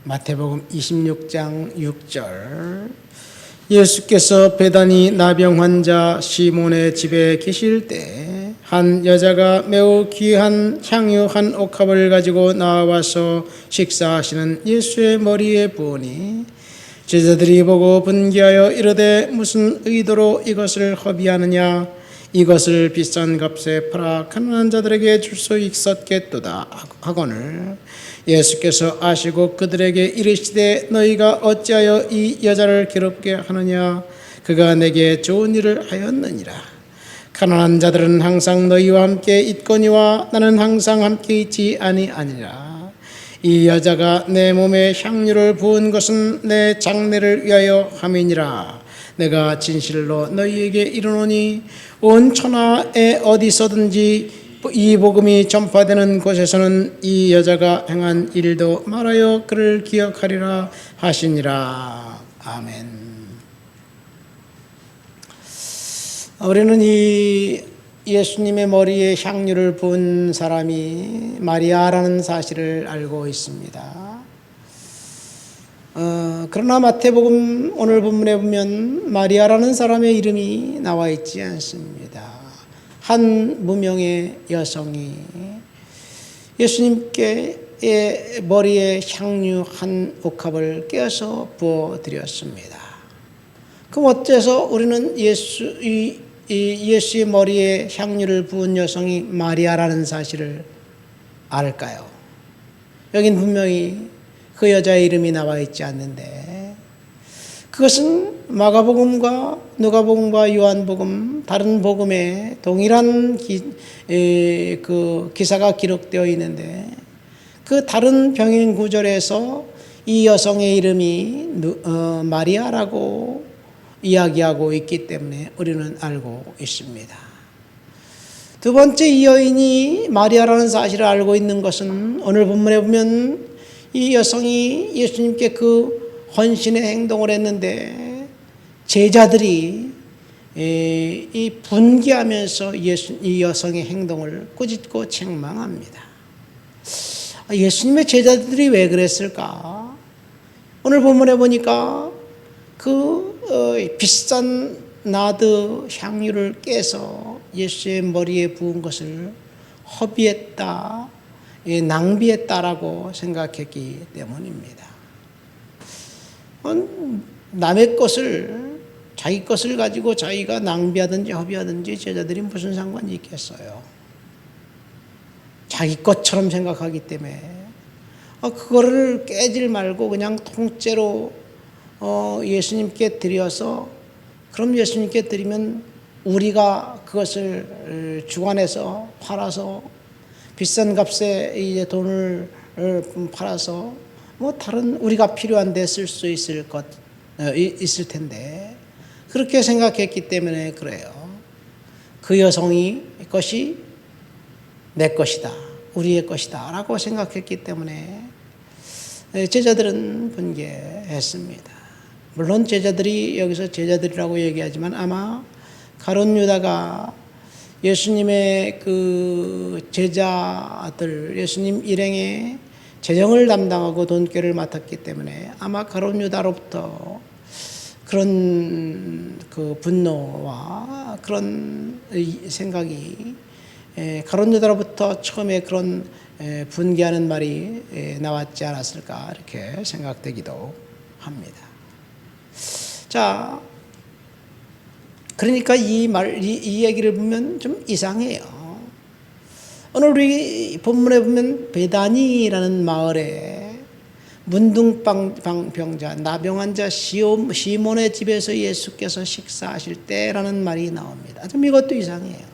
마태복음 26장 6절. 예수께서 베다니 나병 환자 시몬의 집에 계실 때 한 여자가 매우 귀한 향유 한 옥합을 가지고 나와서 식사하시는 예수의 머리에 부으니 제자들이 보고 분기하여 이르되 무슨 의도로 이것을 허비하느냐, 이것을 비싼 값에 팔아 가난한 자들에게 줄 수 있었겠도다 하거늘 예수께서 아시고 그들에게 이르시되 너희가 어찌하여 이 여자를 괴롭게 하느냐, 그가 내게 좋은 일을 하였느니라. 가난한 자들은 항상 너희와 함께 있거니와 나는 항상 함께 있지 아니하니라. 이 여자가 내 몸에 향유를 부은 것은 내 장례를 위하여 함이니라. 내가 진실로 너희에게 이르노니 온 천하에 어디서든지 이 복음이 전파되는 곳에서는 이 여자가 행한 일도 말하여 그를 기억하리라 하시니라. 아멘. 우리는 이 예수님의 머리에 향유를 부은 사람이 마리아라는 사실을 알고 있습니다. 그러나 마태복음 오늘 본문에 보면 마리아라는 사람의 이름이 나와 있지 않습니다. 한 무명의 여성이 예수님께 머리에 향유 한 옥합을 꿰어서 부어드렸습니다. 그럼 어째서 우리는 예수의 머리에 향유를 부은 여성이 마리아라는 사실을 알까요? 여긴 분명히 그 여자의 이름이 나와 있지 않는데, 그것은 마가복음과 누가복음과 요한복음 다른 복음에 동일한 기사가 기록되어 있는데, 그 다른 병행 구절에서 이 여성의 이름이 마리아라고 이야기하고 있기 때문에 우리는 알고 있습니다. 두 번째, 이 여인이 마리아라는 사실을 알고 있는 것은 오늘 본문에 보면 이 여성이 예수님께 그 헌신의 행동을 했는데 제자들이 이 분개하면서 이 여성의 행동을 꾸짖고 책망합니다. 예수님의 제자들이 왜 그랬을까? 오늘 본문에 보니까 그 비싼 나드 향유를 깨서 예수의 머리에 부은 것을 허비했다, 낭비했다라고 생각했기 때문입니다. 남의 것을, 자기 것을 가지고 자기가 낭비하든지 허비하든지 제자들이 무슨 상관이 있겠어요? 자기 것처럼 생각하기 때문에 그거를 깨질 말고 그냥 통째로 예수님께 드려서, 그럼 예수님께 드리면 우리가 그것을 주관해서 팔아서 비싼 값에 이제 돈을 팔아서 뭐 다른 우리가 필요한 데 쓸 수 있을 텐데 그렇게 생각했기 때문에 그래요. 그 여성이 것이 내 것이다, 우리의 것이다 라고 생각했기 때문에 제자들은 분개했습니다. 물론 제자들이 여기서 제자들이라고 얘기하지만 아마 가룟 유다가 예수님의 그 제자들, 예수님 일행의 재정을 담당하고 돈꾀를 맡았기 때문에 아마 가룟 유다로부터 그런 그 분노와 그런 생각이, 가룟 유다로부터 처음에 그런 분개하는 말이 나왔지 않았을까 이렇게 생각되기도 합니다. 자, 그러니까 이 얘기를 보면 좀 이상해요. 오늘 우리 본문에 보면 베다니라는 마을에 문둥병자, 나병 환자 시몬의 집에서 예수께서 식사하실 때라는 말이 나옵니다. 좀 이것도 이상해요.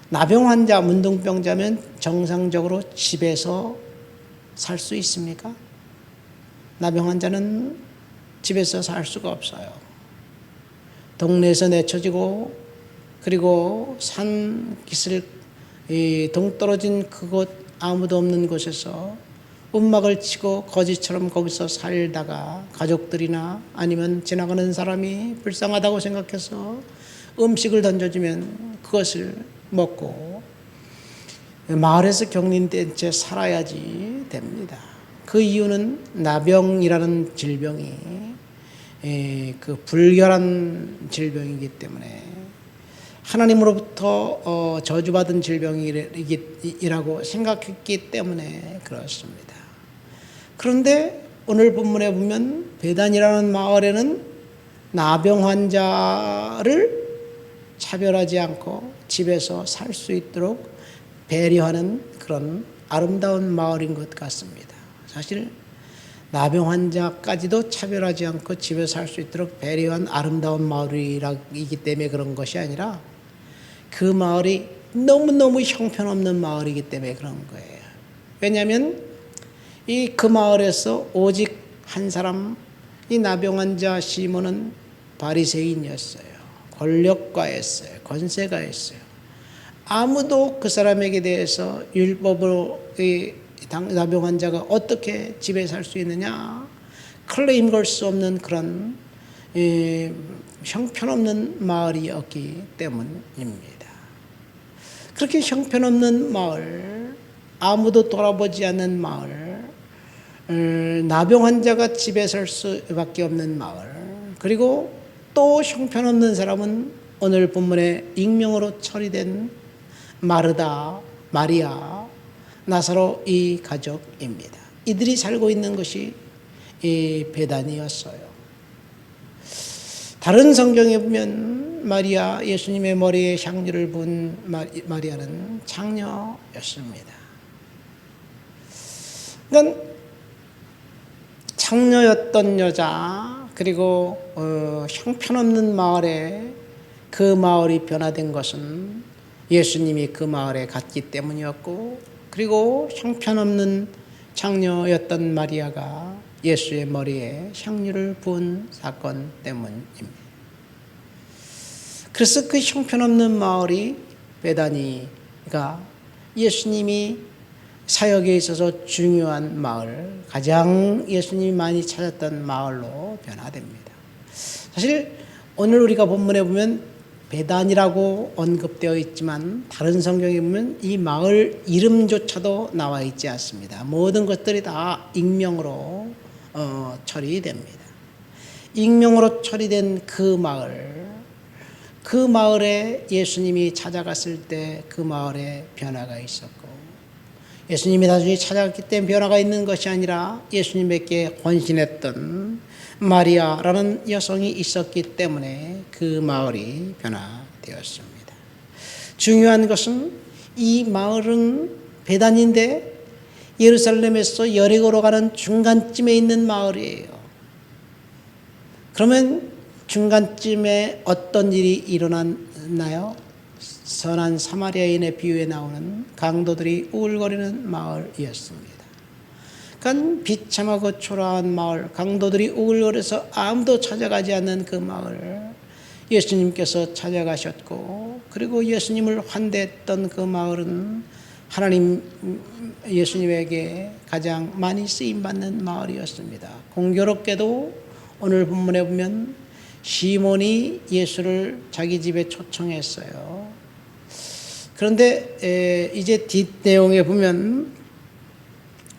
나병 환자, 문둥병자면 정상적으로 집에서 살 수 있습니까? 나병 환자는 집에서 살 수가 없어요. 동네에서 내쳐지고, 그리고 산 기슭, 동떨어진 그곳 아무도 없는 곳에서 움막을 치고 거지처럼 거기서 살다가 가족들이나 아니면 지나가는 사람이 불쌍하다고 생각해서 음식을 던져주면 그것을 먹고 마을에서 격리된 채 살아야지 됩니다. 그 이유는 나병이라는 질병이 그 불결한 질병이기 때문에 하나님으로부터 저주받은 질병이라고 생각했기 때문에 그렇습니다. 그런데 오늘 본문에 보면 베단이라는 마을에는 나병 환자를 차별하지 않고 집에서 살 수 있도록 배려하는 그런 아름다운 마을인 것 같습니다. 사실 나병 환자까지도 차별하지 않고 집에서 살 수 있도록 배려한 아름다운 마을이기 때문에 그런 것이 아니라 그 마을이 너무너무 형편없는 마을이기 때문에 그런 거예요. 왜냐하면 그 마을에서 오직 한 사람, 이 나병 환자 시몬은 바리새인이었어요. 권력가였어요. 권세가였어요. 아무도 그 사람에게 대해서 율법으로 나병 환자가 어떻게 집에 살 수 있느냐 클레임 걸 수 없는 그런 형편없는 마을이었기 때문입니다. 그렇게 형편없는 마을, 아무도 돌아보지 않는 마을, 나병 환자가 집에 살 수밖에 없는 마을, 그리고 또 형편없는 사람은 오늘 본문에 익명으로 처리된 마르다, 마리아, 나사로 이 가족입니다. 이들이 살고 있는 것이 이 베단이었어요. 다른 성경에 보면 마리아, 예수님의 머리에 향유를 부은 마리아는 창녀였습니다. 그러니까 창녀였던 여자, 그리고 형편없는 마을에 그 마을이 변화된 것은 예수님이 그 마을에 갔기 때문이었고, 그리고 형편없는 창녀였던 마리아가 예수의 머리에 향유를 부은 사건 때문입니다. 그래서 그 형편없는 마을이 베다니가 예수님이 사역에 있어서 중요한 마을, 가장 예수님이 많이 찾았던 마을로 변화됩니다. 사실 오늘 우리가 본문에 보면 베단이라고 언급되어 있지만 다른 성경에 보면 이 마을 이름조차도 나와 있지 않습니다. 모든 것들이 다 익명으로 처리됩니다. 익명으로 처리된 그 마을에 예수님이 찾아갔을 때 그 마을에 변화가 있었고, 예수님이 나중에 찾아갔기 때문에 변화가 있는 것이 아니라 예수님에게 헌신했던 마리아라는 여성이 있었기 때문에 그 마을이 변화되었습니다. 중요한 것은 이 마을은 베단인데 예루살렘에서 여리고로 가는 중간쯤에 있는 마을이에요. 그러면 중간쯤에 어떤 일이 일어났나요? 선한 사마리아인의 비유에 나오는 강도들이 우울거리는 마을이었습니다. 그러니까 비참하고 초라한 마을, 강도들이 우글거려서 아무도 찾아가지 않는 그 마을, 예수님께서 찾아가셨고, 그리고 예수님을 환대했던 그 마을은 하나님 예수님에게 가장 많이 쓰임받는 마을이었습니다. 공교롭게도 오늘 본문에 보면 시몬이 예수를 자기 집에 초청했어요. 그런데 이제 뒷내용에 보면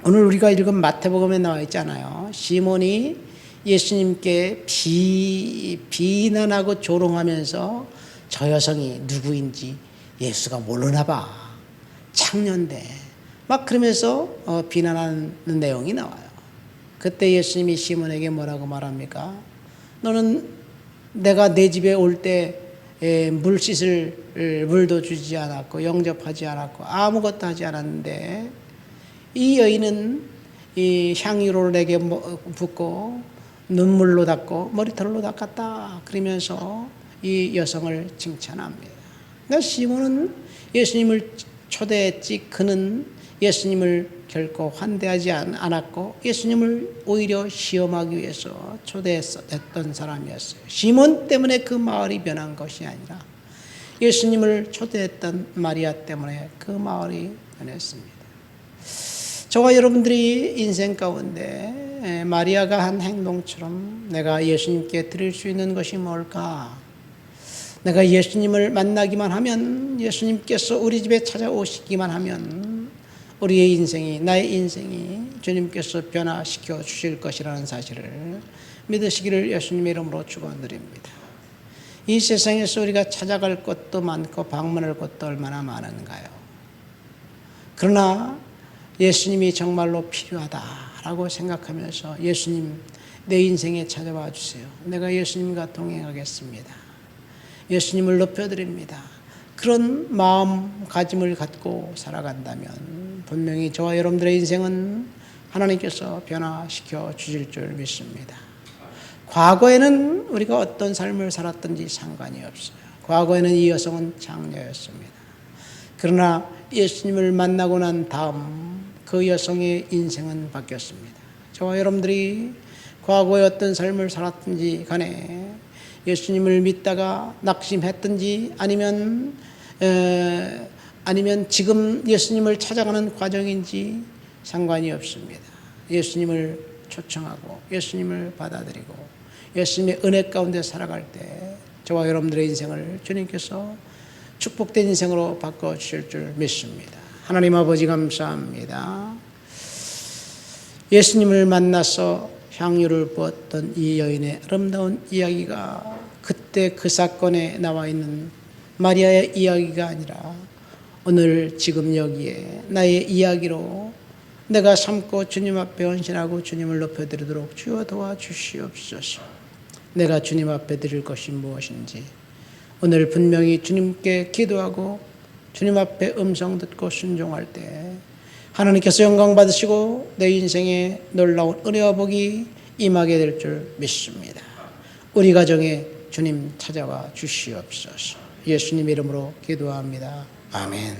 오늘 우리가 읽은 마태복음에 나와 있잖아요. 시몬이 예수님께 비난하고 조롱하면서 저 여성이 누구인지 예수가 모르나 봐, 창녀인데, 막 그러면서 비난하는 내용이 나와요. 그때 예수님이 시몬에게 뭐라고 말합니까? 너는 내가 내 집에 올 때 물 씻을 물도 주지 않았고 영접하지 않았고 아무것도 하지 않았는데 이 여인은 이 향유를 내게 붓고 눈물로 닦고 머리털로 닦았다 그러면서 이 여성을 칭찬합니다. 그러니까 시몬은 예수님을 초대했지 그는 예수님을 결코 환대하지 않았고 예수님을 오히려 시험하기 위해서 초대했던 사람이었어요. 시몬 때문에 그 마을이 변한 것이 아니라 예수님을 초대했던 마리아 때문에 그 마을이 변했습니다. 저와 여러분들이 인생 가운데 마리아가 한 행동처럼 내가 예수님께 드릴 수 있는 것이 뭘까? 내가 예수님을 만나기만 하면, 예수님께서 우리 집에 찾아오시기만 하면 우리의 인생이, 나의 인생이 주님께서 변화시켜 주실 것이라는 사실을 믿으시기를 예수님의 이름으로 축원드립니다. 이 세상에서 우리가 찾아갈 것도 많고 방문할 것도 얼마나 많은가요? 그러나 예수님이 정말로 필요하다라고 생각하면서 예수님 내 인생에 찾아와 주세요. 내가 예수님과 동행하겠습니다. 예수님을 높여드립니다. 그런 마음가짐을 갖고 살아간다면 분명히 저와 여러분들의 인생은 하나님께서 변화시켜 주실 줄 믿습니다. 과거에는 우리가 어떤 삶을 살았든지 상관이 없어요. 과거에는 이 여성은 장녀였습니다. 그러나 예수님을 만나고 난 다음 그 여성의 인생은 바뀌었습니다. 저와 여러분들이 과거에 어떤 삶을 살았든지 간에 예수님을 믿다가 낙심했든지 아니면 지금 예수님을 찾아가는 과정인지 상관이 없습니다. 예수님을 초청하고 예수님을 받아들이고 예수님의 은혜 가운데 살아갈 때 저와 여러분들의 인생을 주님께서 축복된 인생으로 바꿔주실 줄 믿습니다. 하나님 아버지 감사합니다. 예수님을 만나서 향유를 부었던 이 여인의 아름다운 이야기가 그때 그 사건에 나와 있는 마리아의 이야기가 아니라 오늘 지금 여기에 나의 이야기로 내가 삶고 주님 앞에 헌신하고 주님을 높여드리도록 주여 도와주시옵소서. 내가 주님 앞에 드릴 것이 무엇인지 오늘 분명히 주님께 기도하고 주님 앞에 음성 듣고 순종할 때 하나님께서 영광 받으시고 내 인생에 놀라운 은혜와 복이 임하게 될 줄 믿습니다. 우리 가정에 주님 찾아와 주시옵소서. 예수님 이름으로 기도합니다. 아멘.